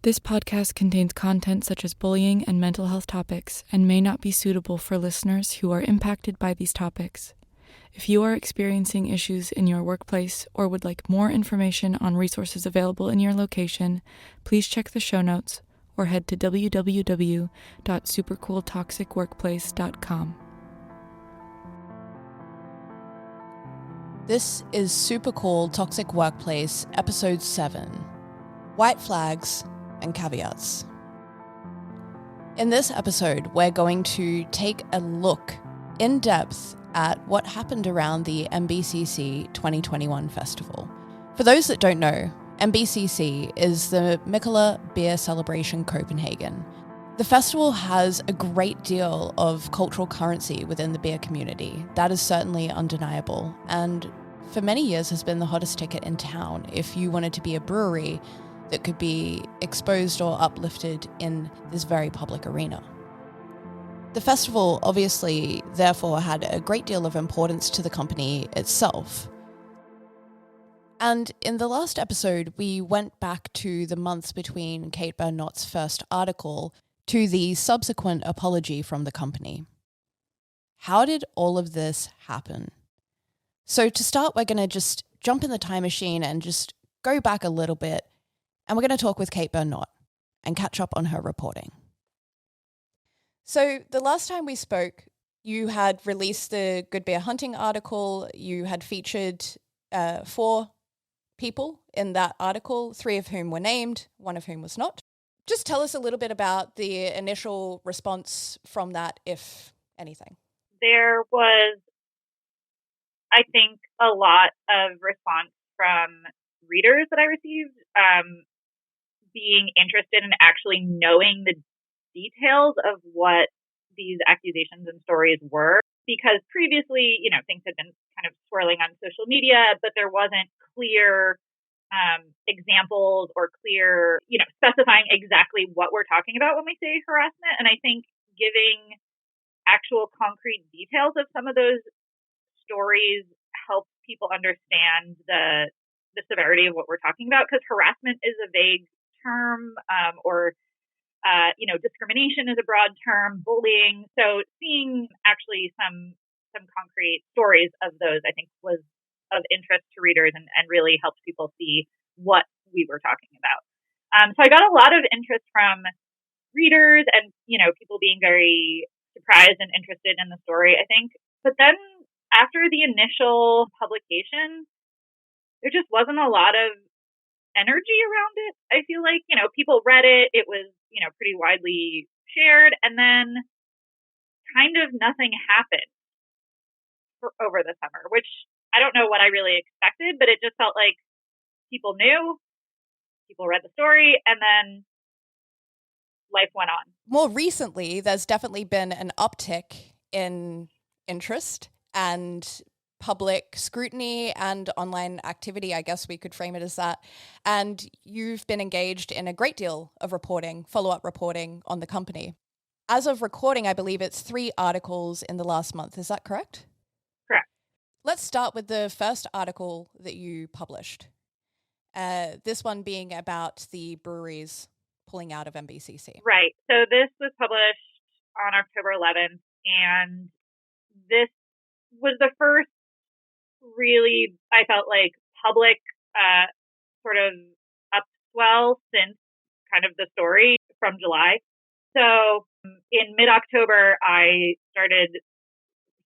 This podcast contains content such as bullying and mental health topics and may not be suitable for listeners who are impacted by these topics. If you are experiencing issues in your workplace or would like more information on resources available in your location, please check the show notes or head to www.supercooltoxicworkplace.com. This is Super Cool Toxic Workplace, Episode 7, White Flags and Caveats. In this episode, we're going to take a look in depth at what happened around the MBCC 2021 festival. For those that don't know, MBCC is the Mikkeller Beer Celebration Copenhagen. The festival has a great deal of cultural currency within the beer community. That is certainly undeniable, and for many years has been the hottest ticket in town if you wanted to be a brewery that could be exposed or uplifted in this very public arena. The festival obviously therefore had a great deal of importance to the company itself. And in the last episode, we went back to the months between Kate Bernott's first article to the subsequent apology from the company. How did all of this happen? So to start, we're going to just jump in the time machine and just go back a little bit, and we're going to talk with Kate Bernott and catch up on her reporting. So the last time we spoke, you had released the Good Beer Hunting article. You had featured 4 people in that article, 3 of whom were named, 1 of whom was not. Just tell us a little bit about the initial response from that, if anything. There was, I think, a lot of response from readers that I received, being interested in actually knowing the details of what these accusations and stories were, because previously, things had been kind of swirling on social media, but there wasn't clear examples or clear, specifying exactly what we're talking about when we say harassment. And I think giving actual concrete details of some of those stories helps people understand the severity of what we're talking about, because harassment is a vague term, or discrimination is a broad term, bullying. So seeing actually some concrete stories of those, I think, was of interest to readers and really helped people see what we were talking about. So I got a lot of interest from readers and, people being very surprised and interested in the story, I think. But then after the initial publication, there just wasn't a lot of energy around it. I feel like, people read it. It was, pretty widely shared. And then kind of nothing happened over the summer, which I don't know what I really expected, but it just felt like people knew, people read the story, and then life went on. More recently, there's definitely been an uptick in interest and public scrutiny and online activity, I guess we could frame it as that. And you've been engaged in a great deal of reporting, follow-up reporting on the company. As of recording, I believe it's 3 articles in the last month. Is that correct? Correct. Let's start with the first article that you published. This one being about the breweries pulling out of MBCC. Right. So this was published on October 11th, and this was the first really, I felt like, public sort of upswell since kind of the story from July. So in mid-October, I started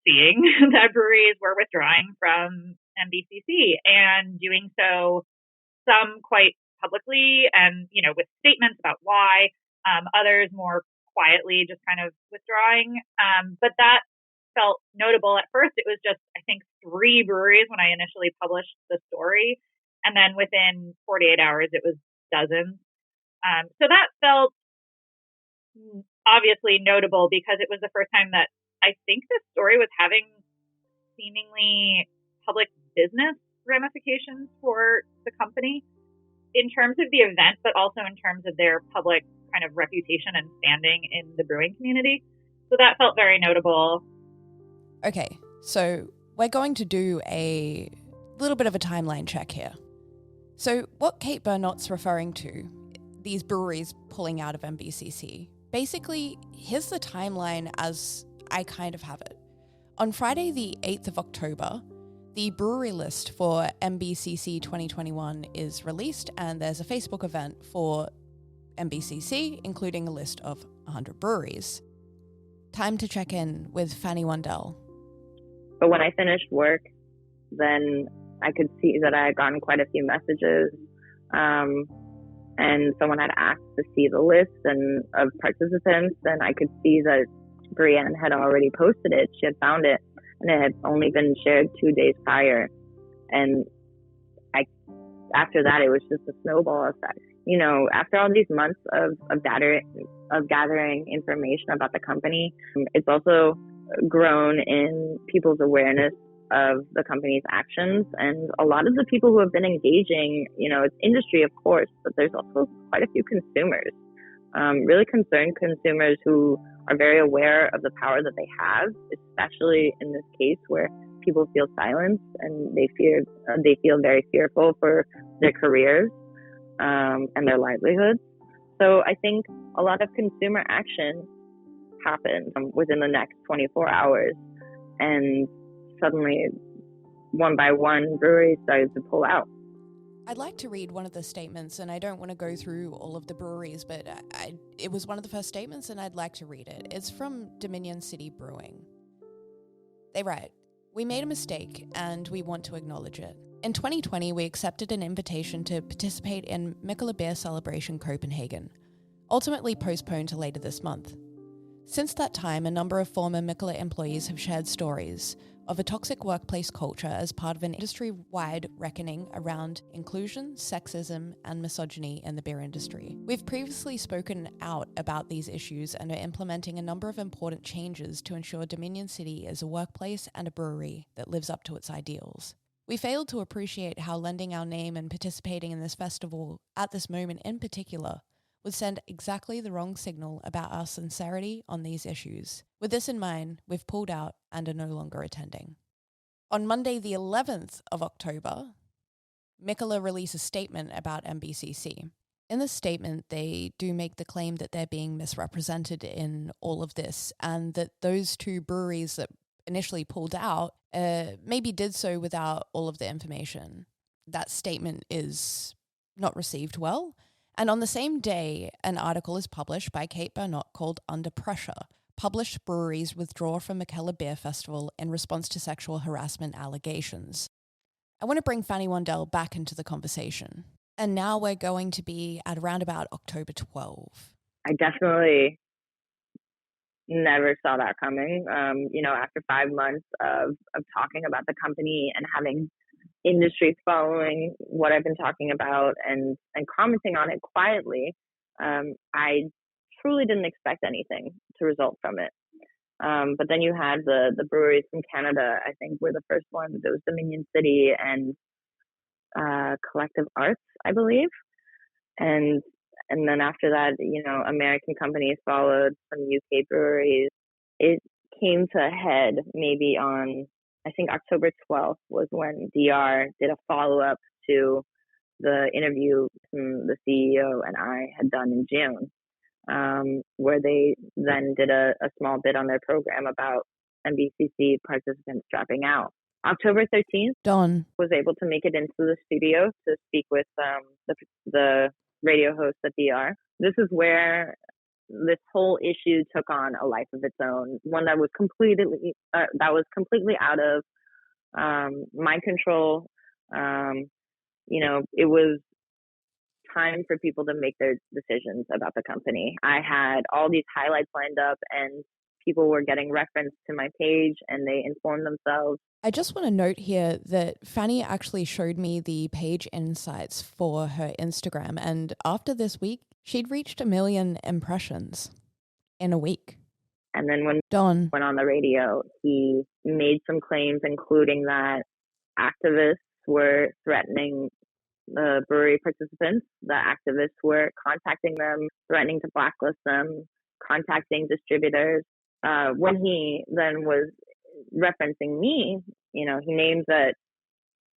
seeing that breweries were withdrawing from MBCC and doing so, some quite publicly and, with statements about why, others more quietly just kind of withdrawing. But that felt notable. At first, it was just, I think, 3 breweries when I initially published the story. And then within 48 hours, it was dozens. So that felt obviously notable because it was the first time that I think this story was having seemingly public business ramifications for the company in terms of the event, but also in terms of their public kind of reputation and standing in the brewing community. So that felt very notable. Okay, so we're going to do a little bit of a timeline check here. So what Kate Bernott's referring to, these breweries pulling out of MBCC. Basically, here's the timeline as I kind of have it. On Friday, the 8th of October, the brewery list for MBCC 2021 is released, and there's a Facebook event for MBCC, including a list of 100 breweries. Time to check in with Fanny Wandell. But when I finished work, then I could see that I had gotten quite a few messages, and someone had asked to see the list and of participants, and I could see that Brienne had already posted it. She had found it, and it had only been shared 2 days prior. And after that, it was just a snowball effect. After all these months of gathering information about the company, it's also grown in people's awareness of the company's actions. And a lot of the people who have been engaging, it's industry, of course, but there's also quite a few consumers, really concerned consumers who are very aware of the power that they have, especially in this case where people feel silenced and they feel very fearful for their careers and their livelihoods. So I think a lot of consumer action happened within the next 24 hours, and suddenly, one by one, breweries started to pull out. I'd like to read one of the statements, and I don't want to go through all of the breweries, but it was one of the first statements, and I'd like to read it. It's from Dominion City Brewing. They write, "We made a mistake, and we want to acknowledge it. In 2020, we accepted an invitation to participate in Mikkeller Beer Celebration Copenhagen, ultimately postponed to later this month. Since that time, a number of former Mikkeller employees have shared stories of a toxic workplace culture as part of an industry-wide reckoning around inclusion, sexism, and misogyny in the beer industry. We've previously spoken out about these issues and are implementing a number of important changes to ensure Dominion City is a workplace and a brewery that lives up to its ideals. We failed to appreciate how lending our name and participating in this festival at this moment in particular would send exactly the wrong signal about our sincerity on these issues. With this in mind, we've pulled out and are no longer attending." On Monday, the 11th of October, Mikkeller released a statement about MBCC. In this statement, they do make the claim that they're being misrepresented in all of this, and that those two breweries that initially pulled out maybe did so without all of the information. That statement is not received well. And on the same day, an article is published by Kate Bernot called Under Pressure: Published Breweries Withdraw from Mikkeller Beer Festival in Response to Sexual Harassment Allegations. I want to bring Fanny Wandell back into the conversation. And now we're going to be at around about October 12. I definitely never saw that coming. After 5 months of talking about the company and having industry following what I've been talking about and commenting on it quietly, I truly didn't expect anything to result from it. But then you had the breweries from Canada, I think were the first ones. It was Dominion City and Collective Arts, I believe. And then after that, American companies followed, some UK breweries. It came to a head maybe on, I think October 12th was when DR did a follow-up to the interview the CEO and I had done in June, where they then did a small bit on their program about MBCC participants dropping out. October 13th, Dawn was able to make it into the studio to speak with the radio host at DR. This is where this whole issue took on a life of its own, one that was completely out of my control. It was time for people to make their decisions about the company. I had all these highlights lined up, and people were getting reference to my page, and they informed themselves. I just want to note here that Fanny actually showed me the page insights for her Instagram, and after this week, she'd reached 1 million impressions in a week. And then when Don went on the radio, he made some claims, including that activists were threatening the brewery participants. The activists were contacting them, threatening to blacklist them, contacting distributors. When he then was referencing me, he named that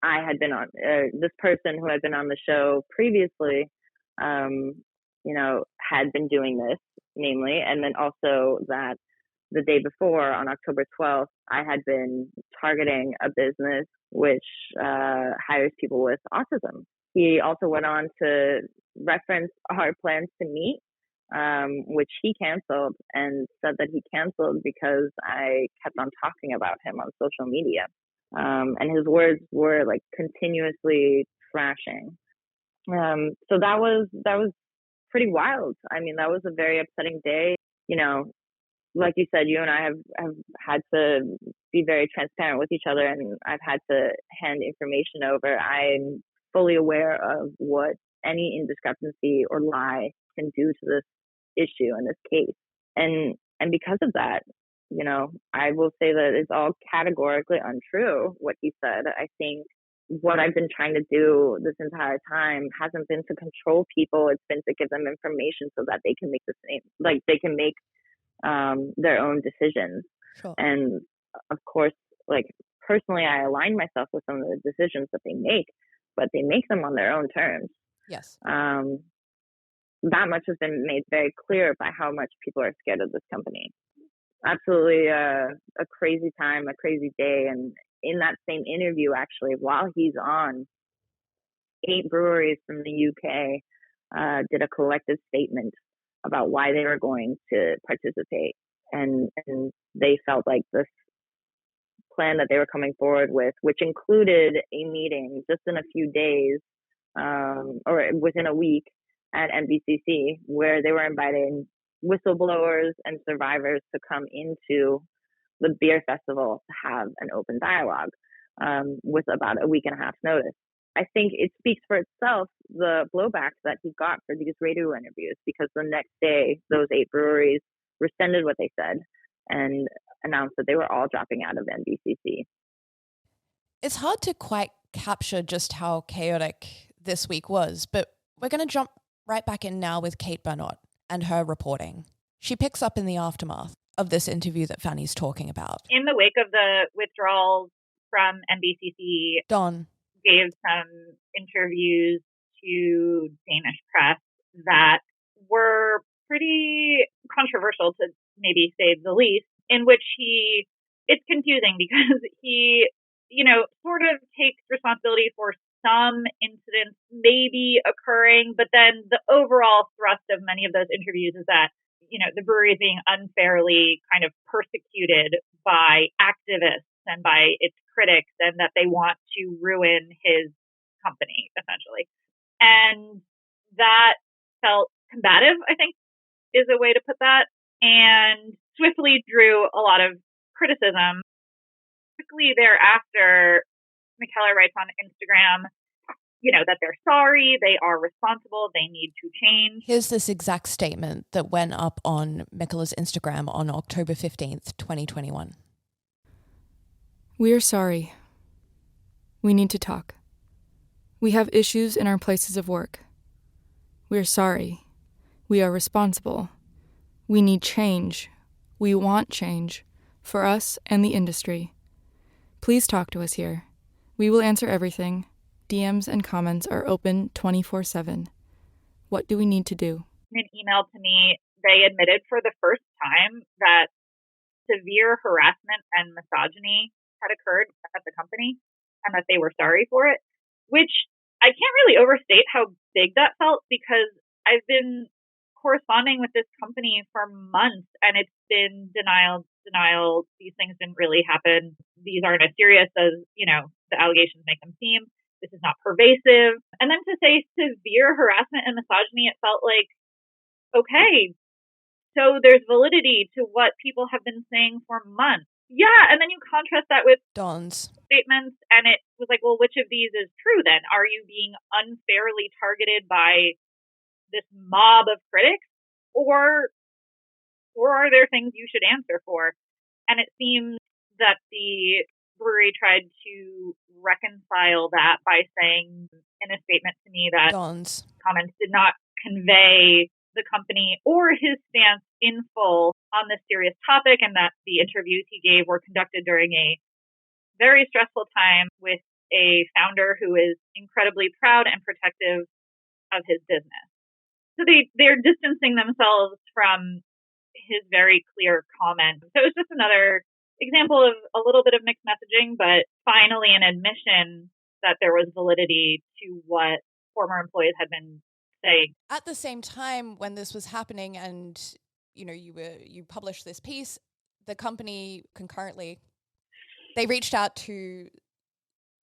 I had been on, this person who had been on the show previously had been doing this, namely, and then also that the day before, on October 12th, I had been targeting a business which hires people with autism. He also went on to reference our plans to meet, which he canceled, and said that he canceled because I kept on talking about him on social media. And his words were like continuously thrashing. So that was pretty wild. I mean, that was a very upsetting day. Like you said, you and I have had to be very transparent with each other, and I've had to hand information over. I'm fully aware of what any indiscrepancy or lie can do to this issue in this case. And because of that, I will say that it's all categorically untrue what he said. I think what I've been trying to do this entire time hasn't been to control people. It's been to give them information so that they can make they can make their own decisions. Sure. And of course, personally, I align myself with some of the decisions that they make, but they make them on their own terms. Yes. That much has been made very clear by how much people are scared of this company. Absolutely a crazy time, a crazy day. And in that same interview, actually, while he's on, 8 breweries from the UK did a collective statement about why they were going to participate. And they felt like this plan that they were coming forward with, which included a meeting just in a few days or within a week at NBCC, where they were inviting whistleblowers and survivors to come into the beer festival to have an open dialogue with about a week and a half's notice. I think it speaks for itself, the blowback that he got for these radio interviews, because the next day, those 8 breweries rescinded what they said and announced that they were all dropping out of NBCC. It's hard to quite capture just how chaotic this week was, but we're going to jump right back in now with Kate Bernot and her reporting. She picks up in the aftermath of this interview that Fanny's talking about. In the wake of the withdrawals from NBCC, Don gave some interviews to Danish press that were pretty controversial, to maybe say the least, in which it's confusing because he, sort of takes responsibility for some incidents maybe occurring, but then the overall thrust of many of those interviews is that, the brewery is being unfairly kind of persecuted by activists and by its critics, and that they want to ruin his company, essentially. And that felt combative, I think, is a way to put that, and swiftly drew a lot of criticism. Quickly thereafter, Mikkeller writes on Instagram, that they're sorry, they are responsible, they need to change. Here's this exact statement that went up on Mikkeller's Instagram on October 15th, 2021. We are sorry. We need to talk. We have issues in our places of work. We are sorry. We are responsible. We need change. We want change for us and the industry. Please talk to us here. We will answer everything. DMs and comments are open 24/7. What do we need to do? In an email to me, they admitted for the first time that severe harassment and misogyny had occurred at the company and that they were sorry for it, which I can't really overstate how big that felt, because I've been corresponding with this company for months and it's been denial. These things didn't really happen. These aren't as serious as, the allegations make them seem. This is not pervasive. And then to say severe harassment and misogyny, it felt like, okay, so there's validity to what people have been saying for months. Yeah, and then you contrast that with Don's statements, and it was like, well, which of these is true then? Are you being unfairly targeted by this mob of critics, or are there things you should answer for? And it seems that the brewery tried to reconcile that by saying in a statement to me that Don's comments did not convey the company or his stance in full on this serious topic, and that the interviews he gave were conducted during a very stressful time with a founder who is incredibly proud and protective of his business. So they're distancing themselves from his very clear comment. So it's just another example of a little bit of mixed messaging, but finally an admission that there was validity to what former employees had been saying. At the same time, when this was happening, and you published this piece, the company concurrently, they reached out to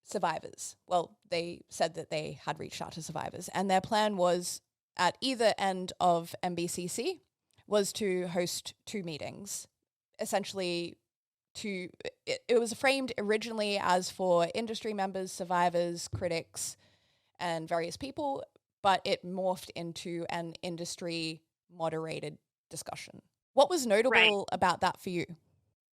survivors. Well, they said that they had reached out to survivors, and their plan was at either end of MBCC was to host two meetings, essentially. It was framed originally as for industry members, survivors, critics, and various people, but it morphed into an industry moderated discussion. What was notable about that for you?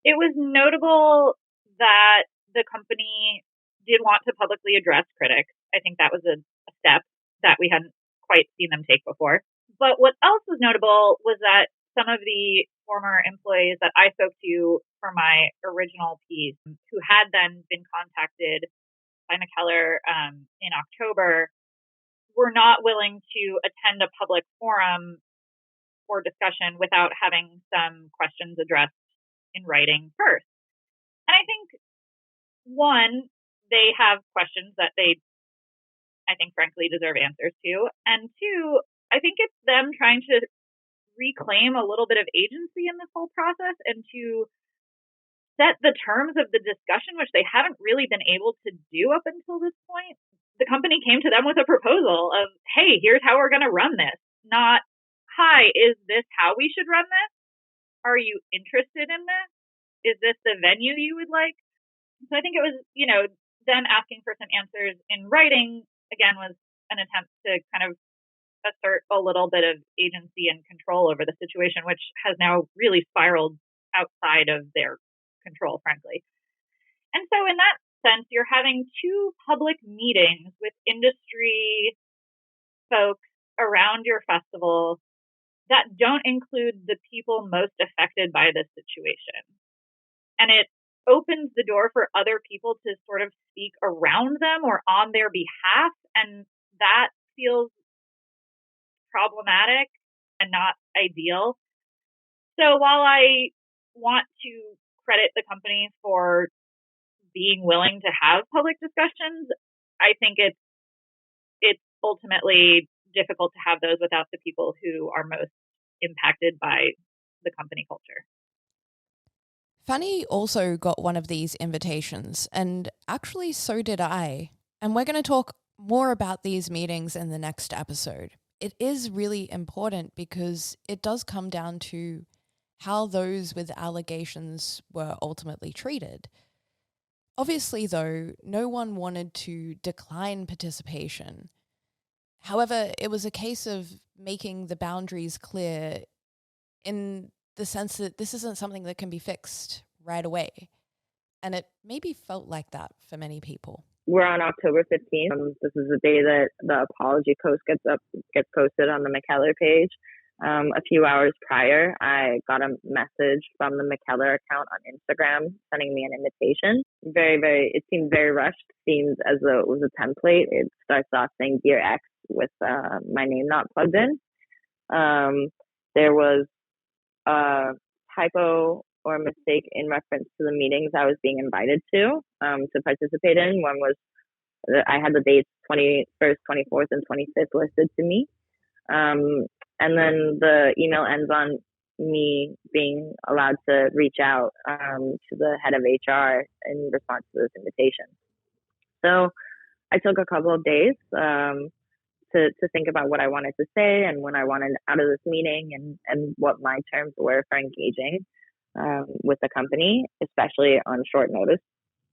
It was notable that the company did want to publicly address critics. I think that was a step that we hadn't quite seen them take before. But what else was notable was that some of the former employees that I spoke to for my original piece, who had then been contacted by Mikkeller in October, were not willing to attend a public forum or discussion without having some questions addressed in writing first. And I think, one, they have questions that they, I think, frankly, deserve answers to. And two, I think it's them trying to reclaim a little bit of agency in this whole process and to set the terms of the discussion, which they haven't really been able to do up until this point. The company came to them with a proposal of, hey, here's how we're going to run this. Not, hi, is this how we should run this? Are you interested in this? Is this the venue you would like? So I think it was, them asking for some answers in writing, again, was an attempt to kind of assert a little bit of agency and control over the situation, which has now really spiraled outside of their control, frankly. And so in that sense, you're having two public meetings with industry folks around your festival that don't include the people most affected by this situation. And it opens the door for other people to sort of speak around them or on their behalf. And that feels problematic and not ideal. So while I want to credit the company for being willing to have public discussions, I think it's ultimately difficult to have those without the people who are most impacted by the company culture. Fanny also got one of these invitations, and actually so did I. And we're going to talk more about these meetings in the next episode. It is really important because it does come down to how those with allegations were ultimately treated. Obviously, though, no one wanted to decline participation. However, it was a case of making the boundaries clear in the sense that this isn't something that can be fixed right away. And it maybe felt like that for many people. We're on October 15th. This is the day that the apology post gets posted on the Mikkeller page. A few hours prior, I got a message from the Mikkeller account on Instagram sending me an invitation. It seemed very rushed. Seemed as though it was a template. It starts off saying Dear X with my name not plugged in. There was a typo or mistake in reference to the meetings I was being invited to participate in. One was, I had the dates 21st, 24th, and 25th listed to me. And then the email ends on me being allowed to reach out to the head of HR in response to this invitation. So I took a couple of days to think about what I wanted to say and when I wanted out of this meeting and what my terms were for engaging with the company, especially on short notice.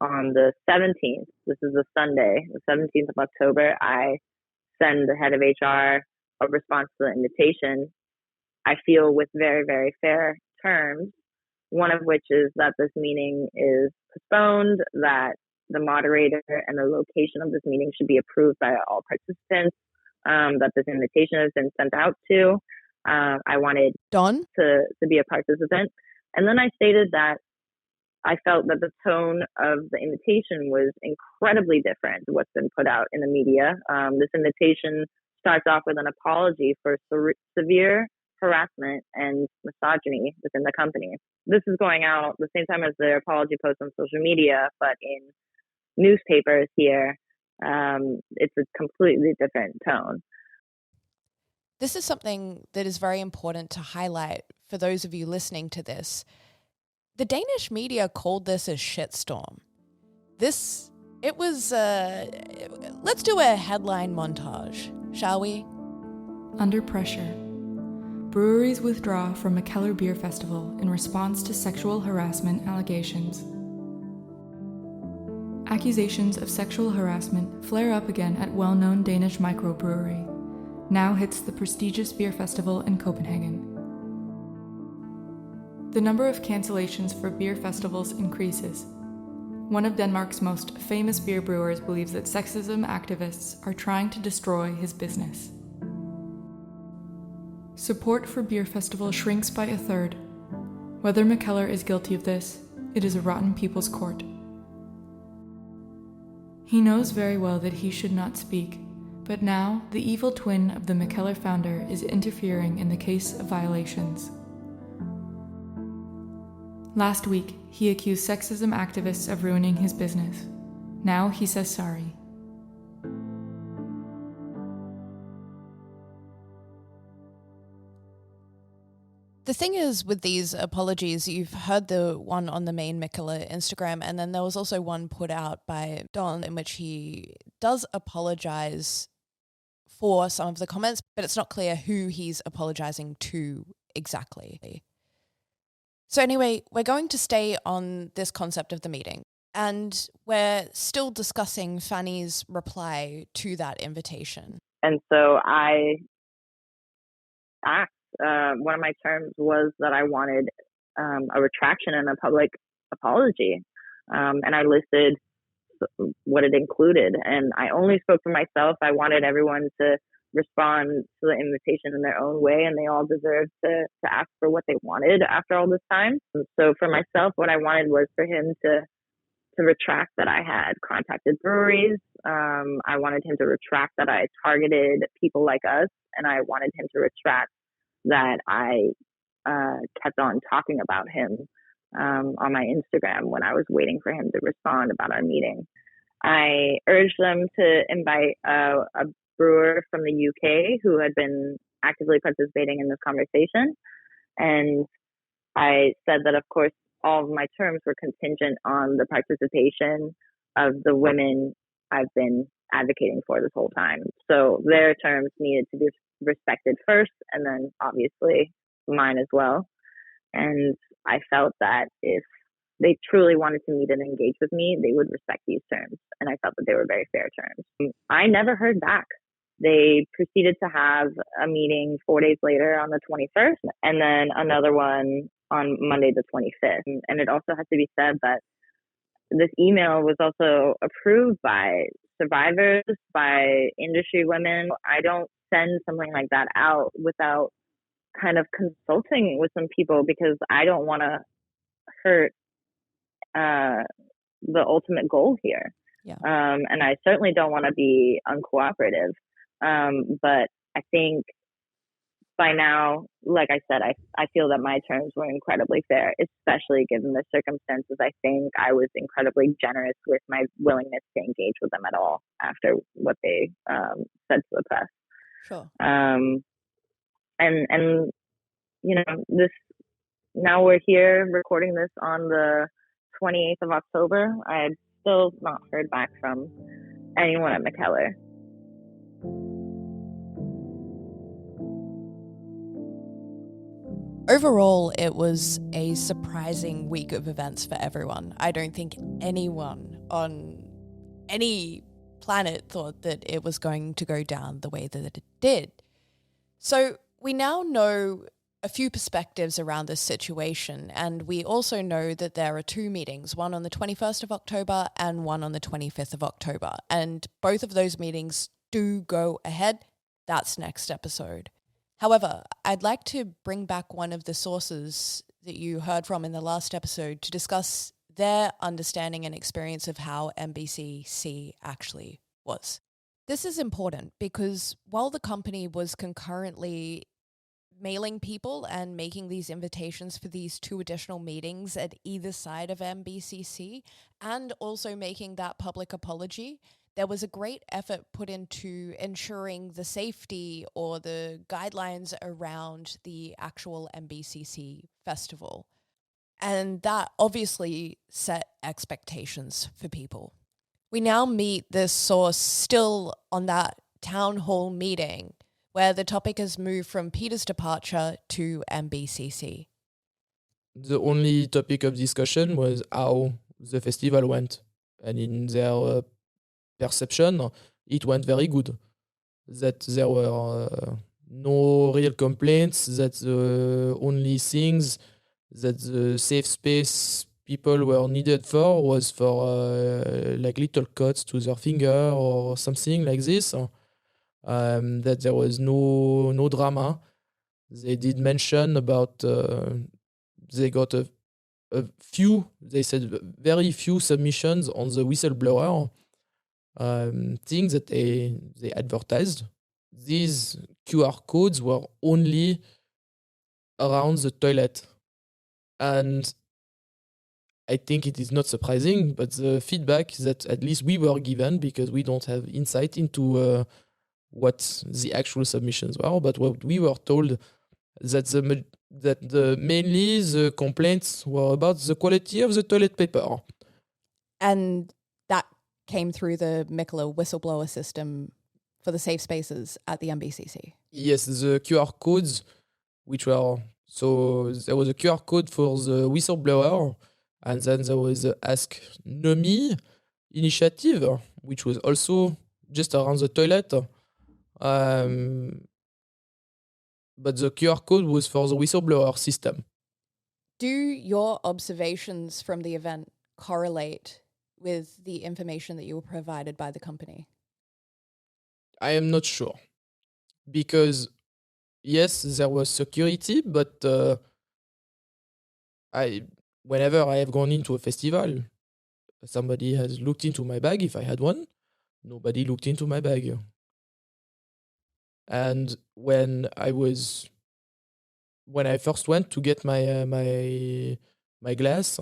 On the 17th, this is a Sunday, the 17th of October, I send the head of HR a response to the invitation. I feel with very, very fair terms, one of which is that this meeting is postponed, that the moderator and the location of this meeting should be approved by all participants, that this invitation has been sent out to. I wanted Dawn to be a participant. And then I stated that I felt that the tone of the invitation was incredibly different to what's been put out in the media. This invitation starts off with an apology for severe harassment and misogyny within the company. This is going out the same time as their apology post on social media, but in newspapers here, it's a completely different tone. This is something that is very important to highlight for those of you listening to this. The Danish media called this a shitstorm. Let's do a headline montage, shall we? Under pressure. Breweries withdraw from Mikkeller Beer Festival in response to sexual harassment allegations. Accusations of sexual harassment flare up again at well-known Danish microbrewery. Now hits the prestigious beer festival in Copenhagen. The number of cancellations for beer festivals increases. One of Denmark's most famous beer brewers believes that sexism activists are trying to destroy his business. Support for beer festival shrinks by a third. Whether Mikkeller is guilty of this, it is a rotten people's court. He knows very well that he should not speak, but now the evil twin of the Mikkeller founder is interfering in the case of violations. Last week, he accused sexism activists of ruining his business. Now he says sorry. The thing is with these apologies, you've heard the one on the main Mikkeller Instagram, and then there was also one put out by Don in which he does apologize for some of the comments, but it's not clear who he's apologizing to exactly. So anyway, we're going to stay on this concept of the meeting, and we're still discussing Fanny's reply to that invitation. And so I asked, one of my terms was that I wanted a retraction and a public apology. And I listed what it included. And I only spoke for myself. I wanted everyone to respond to the invitation in their own way, and they all deserved to ask for what they wanted after all this time. And so for myself, what I wanted was for him to retract that I had contacted breweries. I wanted him to retract that I targeted people like us, and I wanted him to retract that I kept on talking about him on my Instagram when I was waiting for him to respond about our meeting. I urged them to invite a brewer from the UK who had been actively participating in this conversation. And I said that, of course, all of my terms were contingent on the participation of the women I've been advocating for this whole time. So their terms needed to be respected first, and then obviously mine as well. And I felt that if they truly wanted to meet and engage with me, they would respect these terms. And I felt that they were very fair terms. I never heard back. They proceeded to have a meeting 4 days later on the 21st, and then another one on Monday the 25th. And it also has to be said that this email was also approved by survivors, by industry women. I don't send something like that out without kind of consulting with some people, because I don't want to hurt the ultimate goal here. Yeah. And I certainly don't want to be uncooperative. But I think by now, like I said, I feel that my terms were incredibly fair, especially given the circumstances. I think I was incredibly generous with my willingness to engage with them at all after what they said to the press. Sure. And you know, this, now we're here recording this on the 28th of October. I had still not heard back from anyone at Mikkeller. Overall, it was a surprising week of events for everyone. I don't think anyone on any planet thought that it was going to go down the way that it did. So we now know a few perspectives around this situation, and we also know that there are two meetings, one on the 21st of October and one on the 25th of October. And both of those meetings do go ahead. That's next episode. However, I'd like to bring back one of the sources that you heard from in the last episode to discuss their understanding and experience of how MBCC actually was. This is important because while the company was concurrently mailing people and making these invitations for these 2 additional meetings at either side of MBCC and also making that public apology, there was a great effort put into ensuring the safety or the guidelines around the actual MBCC festival. And that obviously set expectations for people. We now meet this source still on that town hall meeting where the topic has moved from Peter's departure to MBCC. The only topic of discussion was how the festival went. And in their perception, it went very good. That there were no real complaints, that the only things that the safe space people were needed for was for like little cuts to their finger or something like this. That there was no drama. They did mention about they got a few, they said very few submissions on the whistleblower things that they advertised. These QR codes were only around the toilet. And I think it is not surprising, but the feedback that at least we were given, because we don't have insight into what the actual submissions were, but what we were told that mainly the complaints were about the quality of the toilet paper. And that came through the Mikkeller whistleblower system for the safe spaces at the MBCC. Yes, the QR codes, which were, so there was a QR code for the whistleblower, and then there was the Ask Nomi initiative, which was also just around the toilet. But the QR code was for the whistleblower system. Do your observations from the event correlate with the information that you were provided by the company? I am not sure. Because, yes, there was security, but whenever I have gone into a festival, somebody has looked into my bag if I had one. Nobody looked into my bag. And when I first went to get my glass,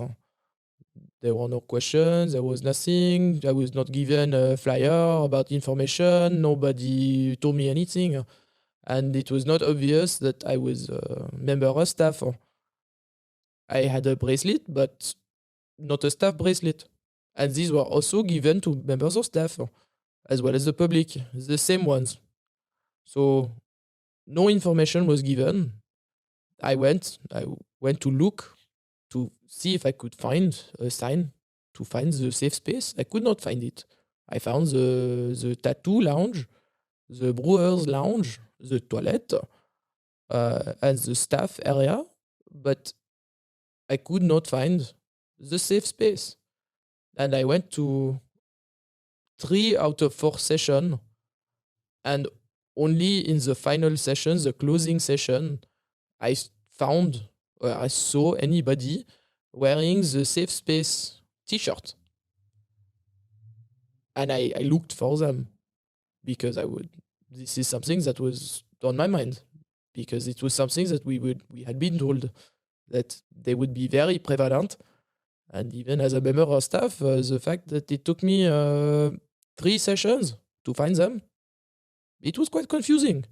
there were no questions, there was nothing. I was not given a flyer about information. Nobody told me anything. And it was not obvious that I was a member of staff. I had a bracelet, but not a staff bracelet. And these were also given to members of staff, as well as the public, the same ones. So no information was given. I went to look to see if I could find a sign to find the safe space. I could not find it. I found the tattoo lounge, the brewer's lounge, the toilet, and the staff area, but I could not find the safe space. And I went to 3 out of 4 sessions, and only in the final session, the closing session, I saw anybody wearing the safe space t-shirt. And I looked for them because this is something that was on my mind, because it was something that we had been told that they would be very prevalent. And even as a member of staff, the fact that it took me 3 sessions to find them, it was quite confusing.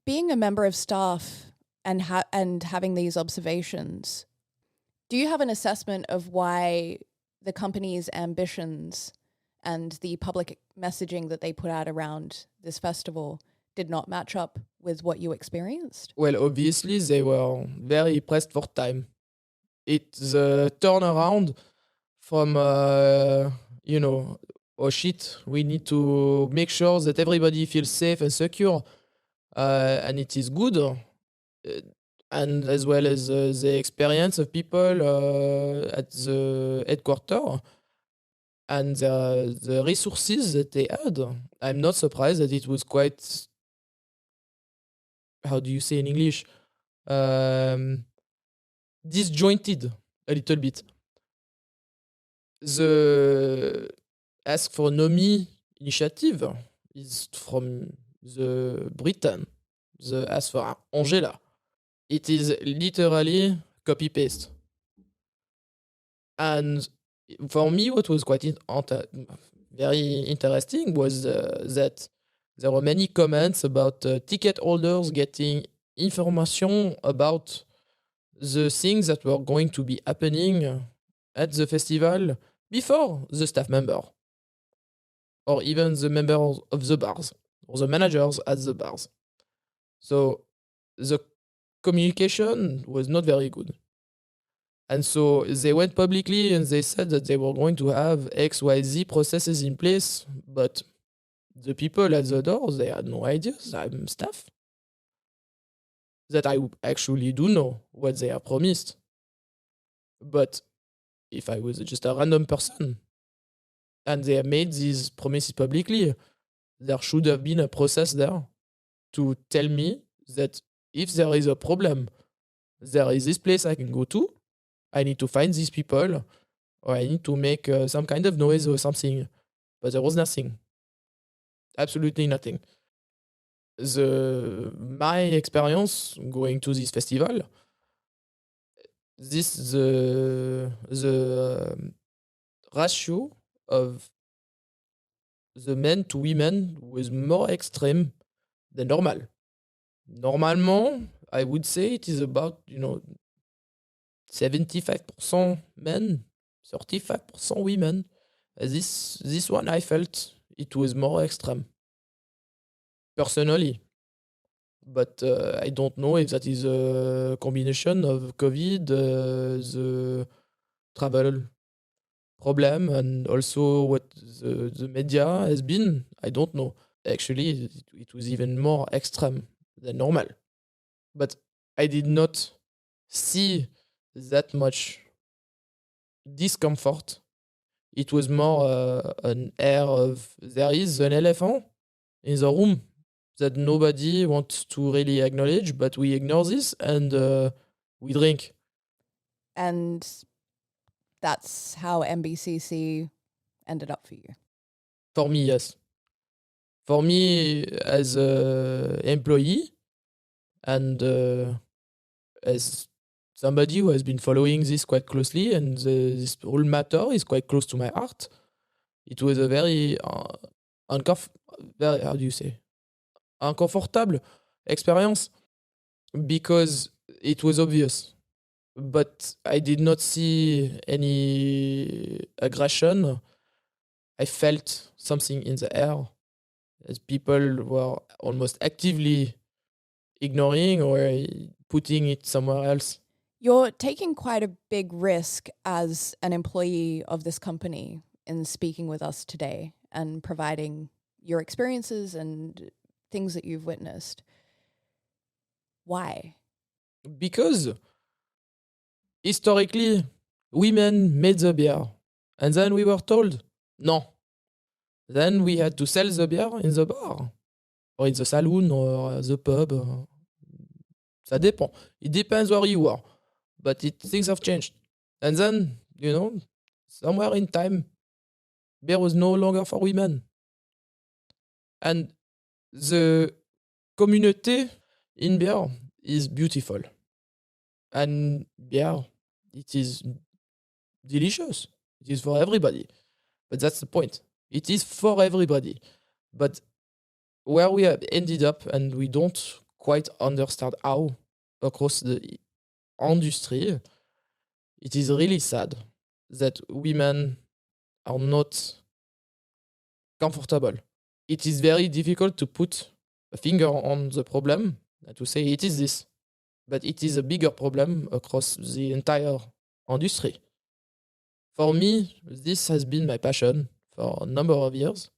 Being a member of staff and having these observations, do you have an assessment of why the company's ambitions and the public messaging that they put out around this festival did not match up with what you experienced? Well, obviously, they were very pressed for time. It's a turnaround from, oh shit, we need to make sure that everybody feels safe and secure. And it is good. And as well as the experience of people at the headquarters and the resources that they had. I'm not surprised that it was quite, how do you say in English? Disjointed a little bit. The Ask for Nomi initiative is from the Britain, the as for Angela. It is literally copy paste. And for me, what was quite very interesting was that there were many comments about ticket holders getting information about the things that were going to be happening at the festival before the staff member or even the members of the bars or the managers at the bars. So the communication was not very good. And so they went publicly and they said that they were going to have XYZ processes in place, but the people at the door, they had no idea. I'm staff. That I actually do know what they are promised. But if I was just a random person and they made these promises publicly, there should have been a process there to tell me that if there is a problem, there is this place I can go to. I need to find these people, or I need to make some kind of noise or something. But there was nothing. Absolutely nothing. My experience going to this festival, the ratio of the men to women was more extreme than normal. Normalement, I would say it is about 75% men, 35% women. This one I felt it was more extreme. Personally. But I don't know if that is a combination of COVID, the travel problem, and also what the media has been. I don't know. Actually, it was even more extreme than normal. But I did not see that much discomfort. It was more an air of there is an elephant in the room that nobody wants to really acknowledge, but we ignore this and we drink. And that's how MBCC ended up for you? For me, yes. For me, as an employee and as somebody who has been following this quite closely, and this whole matter is quite close to my heart, it was a very very, how do you say, uncomfortable experience because it was obvious. But I did not see any aggression. I felt something in the air as people were almost actively ignoring or putting it somewhere else. You're taking quite a big risk as an employee of this company in speaking with us today and providing your experiences and things that you've witnessed. Why? Because historically, women made the beer. And then we were told, no. Then we had to sell the beer in the bar. Or in the saloon or the pub. Ça dépend. It depends where you are. But things have changed. And then, somewhere in time, beer was no longer for women. And the community in beer is beautiful. And beer, it is delicious. It is for everybody. But that's the point. It is for everybody. But where we have ended up, and we don't quite understand how across the industry, it is really sad that women are not comfortable. It is very difficult to put a finger on the problem and to say it is this. But it is a bigger problem across the entire industry. For me, this has been my passion for a number of years.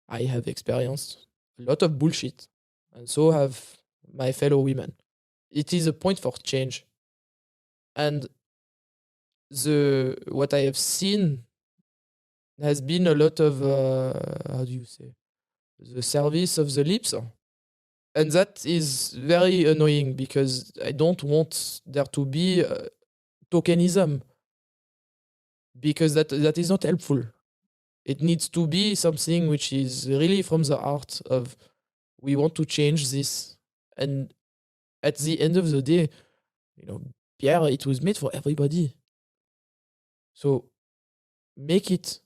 I have experienced a lot of bullshit, and so have my fellow women. It is a point for change. And what I have seen has been a lot of, how do you say, the service of the lips. And that is very annoying because I don't want there to be tokenism, because that is not helpful. It needs to be something which is really from the heart of, we want to change this. And at the end of the day, beer, it was made for everybody. So make it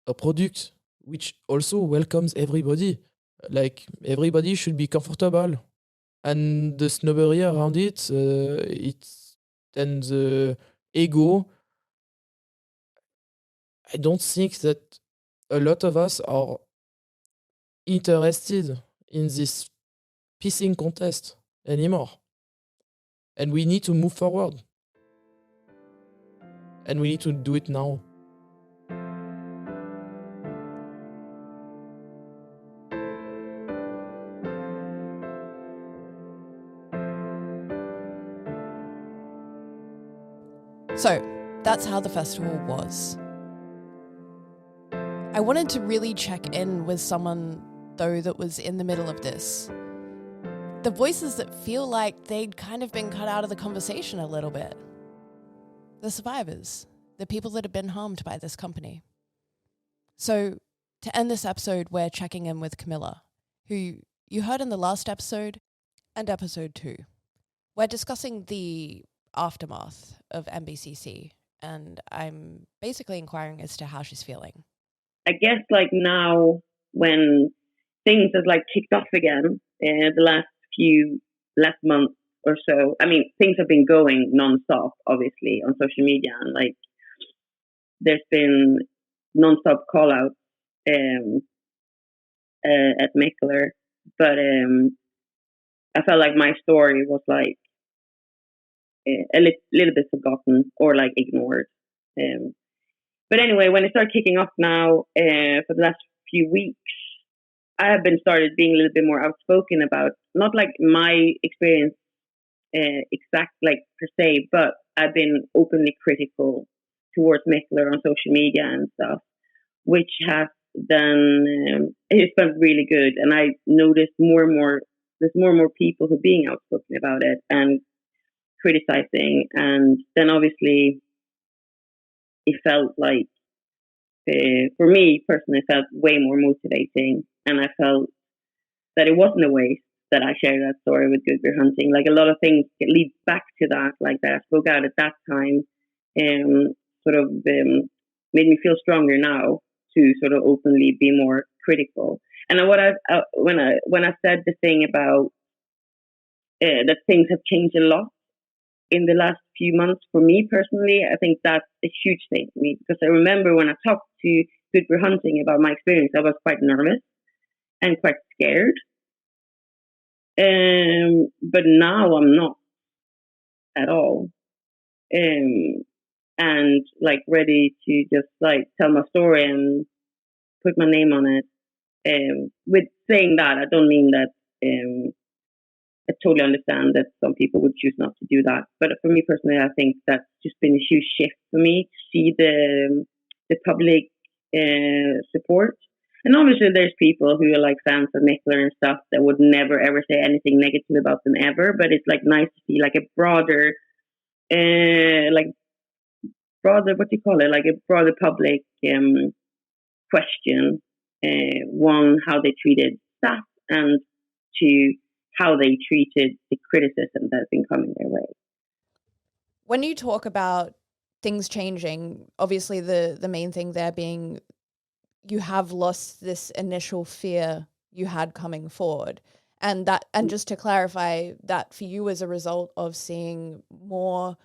a product which also welcomes everybody. Like, everybody should be comfortable. And the snobbery around it, and the ego, I don't think that a lot of us are interested in this pissing contest anymore. And we need to move forward. And we need to do it now. So, that's how the festival was. I wanted to really check in with someone, though, that was in the middle of this. The voices that feel like they'd kind of been cut out of the conversation a little bit. The survivors, the people that have been harmed by this company. So, to end this episode, we're checking in with Camilla, who you heard in the last episode and episode 2. We're discussing the aftermath of MBCC, and I'm basically inquiring as to how she's feeling. I guess now when things have kicked off again, the last month or so, I mean, things have been going nonstop, obviously, on social media, and there's been nonstop call outs at Mikkeller, but I felt like my story was a little bit forgotten or ignored. But anyway, when it started kicking off now, for the last few weeks, I have been started being a little bit more outspoken about not my experience per se, but I've been openly critical towards Mikkeller on social media and stuff, which has then it felt really good, and I noticed there's more and more people who are being outspoken about it and criticizing, and then obviously it felt for me personally, it felt way more motivating, and I felt that it wasn't a waste that I shared that story with Good Beer Hunting. A lot of things lead back to that, that I spoke out at that time, made me feel stronger now to sort of openly be more critical. And when I said the thing about that things have changed a lot in the last few months for me personally, I think that's a huge thing for me, because I remember when I talked to Good Beer Hunting about my experience, I was quite nervous and quite scared. But now I'm not at all. And ready to just tell my story and put my name on it. With saying that, I don't mean that I totally understand that some people would choose not to do that. But for me personally, I think that's just been a huge shift for me to see the public support. And obviously there's people who are fans of Mikkeller and stuff that would never ever say anything negative about them ever. But it's nice to see a broader, what do you call it? A broader public question. One, how they treated staff, and two, how they treated the criticism that's been coming their way. When you talk about things changing, obviously the main thing there being you have lost this initial fear you had coming forward. And just to clarify, that for you as a result of seeing more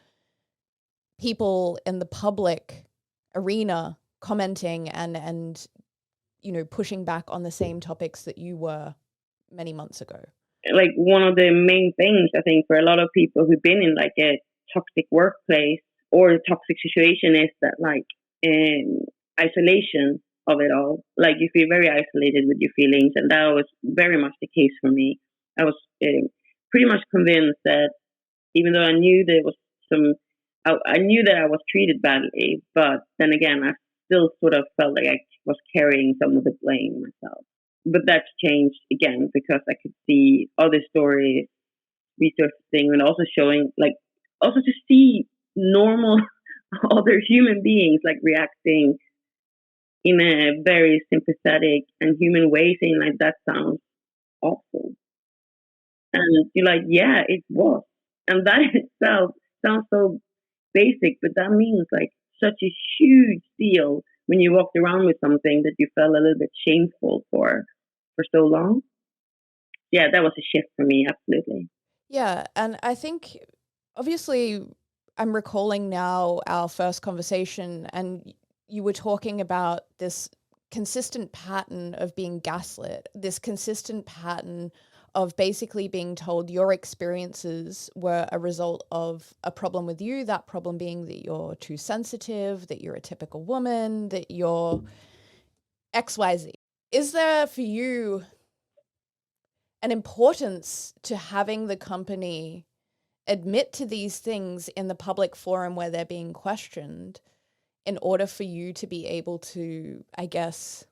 people in the public arena commenting and pushing back on the same topics that you were many months ago. One of the main things I think for a lot of people who've been in a toxic workplace or a toxic situation is that isolation of it all. You feel very isolated with your feelings, and that was very much the case for me. I was pretty much convinced that even though I knew there was I knew that I was treated badly, but then again, I still sort of felt like I was carrying some of the blame myself. But that's changed again because I could see other stories resurfacing and also showing, also to see normal other human beings reacting in a very sympathetic and human way, saying like, that sounds awful. And you're like, yeah, it was. And that itself sounds so basic, but that means like such a huge deal when you walked around with something that you felt a little bit shameful for so long. Yeah, that was a shift for me, absolutely. Yeah, and I think obviously I'm recalling now our first conversation, and you were talking about this consistent pattern of being gaslit, this consistent pattern of basically being told your experiences were a result of a problem with you, that problem being that you're too sensitive, that you're a typical woman, that you're XYZ. Is there for you an importance to having the company admit to these things in the public forum where they're being questioned in order for you to be able to, I guess,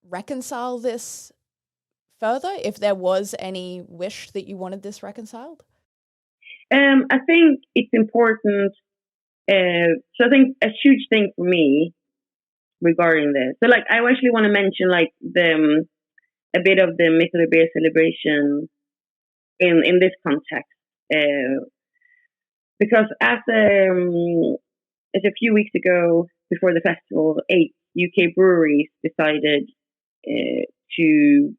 reconcile this further, if there was any wish that you wanted this reconciled? I think it's important. So I think a huge thing for me regarding this. So like, I actually want to mention like a bit of the Mikkeller Beer Celebration in this context, because as a few weeks ago before the festival, 8 UK breweries decided to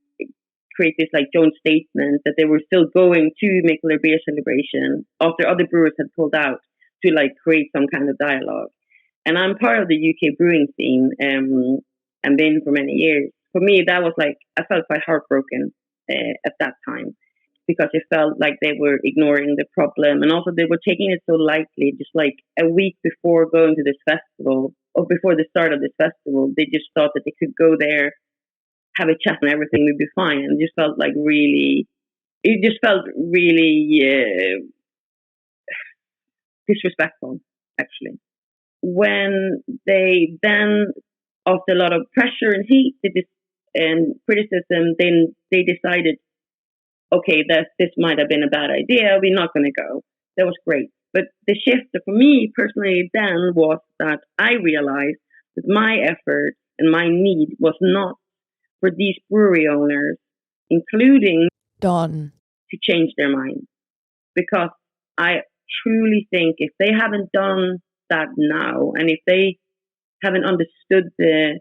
create this like joint statement that they were still going to Mikkeller Beer Celebration after other brewers had pulled out, to like create some kind of dialogue. And I'm part of the UK brewing scene and been for many years. For me, that was like, I felt quite heartbroken at that time, because it felt like they were ignoring the problem, and also they were taking it so lightly. Just like a week before going to this festival, or before the start of this festival, they just thought that they could go there, have a chat, and everything would be fine. And it just felt like really disrespectful, actually. When they then, after a lot of pressure and heat and criticism, then they decided, okay, this might have been a bad idea, we're not going to go. That was great. But the shift for me personally then was that I realized that my effort and my need was not for these brewery owners, including Don, to change their mind. Because I truly think if they haven't done that now, and if they haven't understood the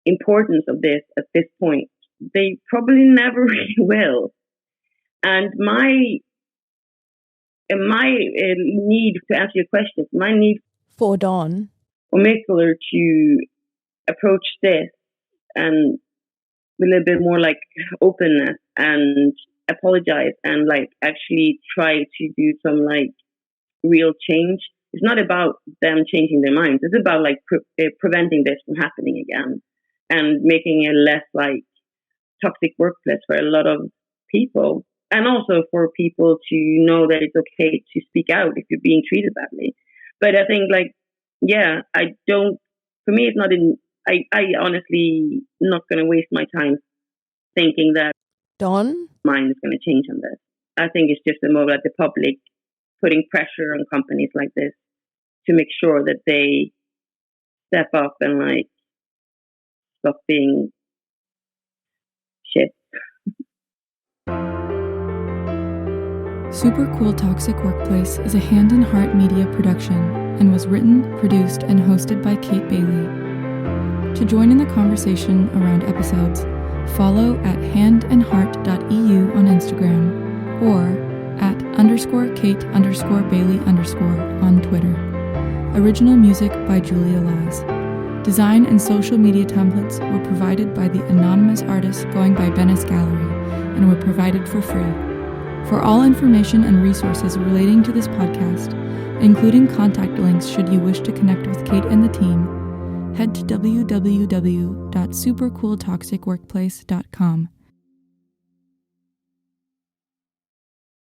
importance of this at this point, they probably never really will. And my need, to answer your question, my need for Don, for Mikkeller to approach this and with a little bit more like openness and apologize and like actually try to do some like real change. It's not about them changing their minds. It's about like preventing this from happening again and making a less like toxic workplace for a lot of people. And also for people to know that it's okay to speak out if you're being treated badly. But I think like, yeah, for me, it's not I honestly not going to waste my time thinking that Don mind is going to change on this. I think it's just more like the public putting pressure on companies like this to make sure that they step up and like stop being shit. Super Cool Toxic Workplace is a Hand and Heart media production and was written, produced, and hosted by Kate Bailey. To join in the conversation around episodes, follow at handandheart.eu on Instagram or at _Kate_Bailey_ on Twitter. Original music by Julia Lies. Design and social media templates were provided by the anonymous artist going by Bennis Gallery and were provided for free. For all information and resources relating to this podcast, including contact links should you wish to connect with Kate and the team, head to www.supercooltoxicworkplace.com.